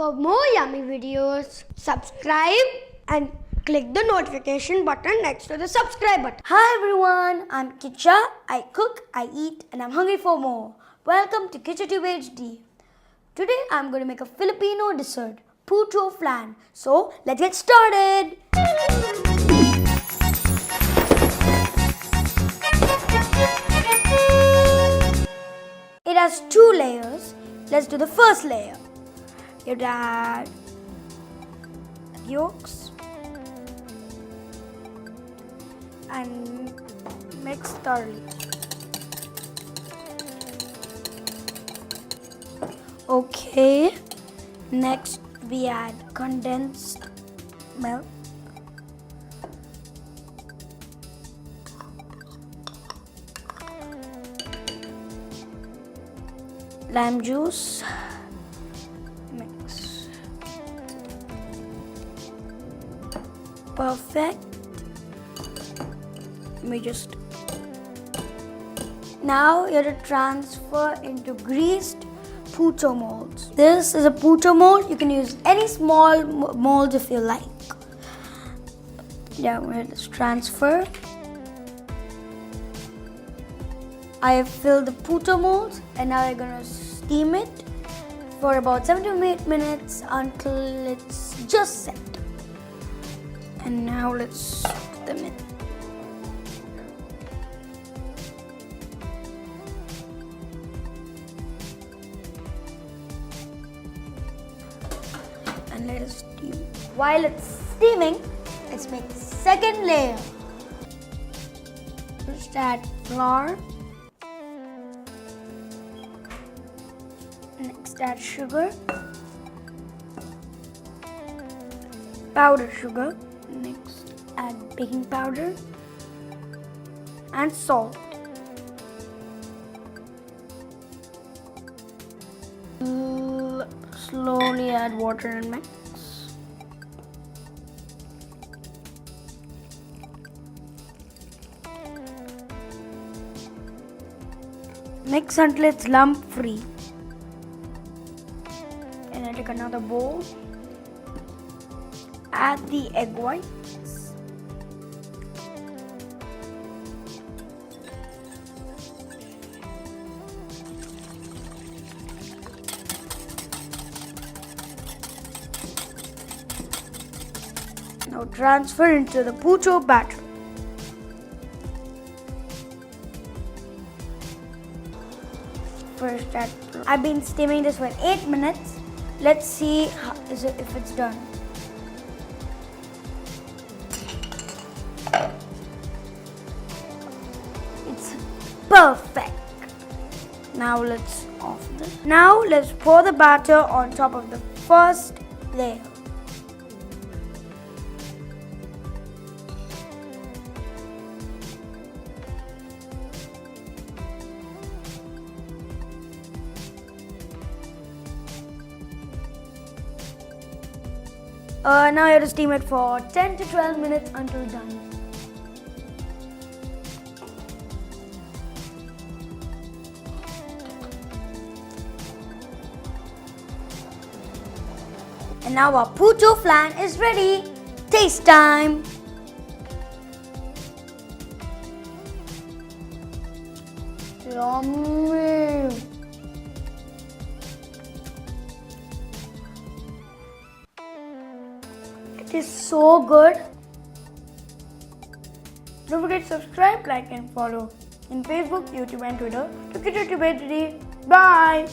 For more yummy videos, subscribe and click the notification button next to the subscribe button. Hi everyone, I'm Kicha. I cook, I eat, and I'm hungry for more. Welcome to KichaTube HD. Today I'm going to make a Filipino dessert, Puto Flan. So let's get started. It has 2 layers. Let's do the first layer. You add yolks and mix thoroughly. Okay, next we add condensed milk, lime juice, mix. Perfect. Now you have to transfer into greased Puto molds. This is a Puto mold. You can use any small molds if you like. Yeah, let's transfer. I have filled the Puto molds and now we're gonna steam it for about 7 to 8 minutes until it's just set. And now let's put them in. And let it steam. While it's steaming, let's make the second layer. First add flour. Next add sugar. Powdered sugar. Next add baking powder and salt. Slowly add water and mix. Mix until it's lump free. And I take another bowl. Add the egg whites. Now transfer into the Puto batter. First, I've been steaming this for 8 minutes. Let's see if it's done. It's perfect. Now let's off this. Now let's pour the batter on top of the first layer. Now you have to steam it for 10 to 12 minutes until done. And now our Puto Flan is ready. Taste time. Yummy. It is so good. Don't forget to subscribe, like and follow in Facebook, YouTube and Twitter to KichaTube HD. Bye.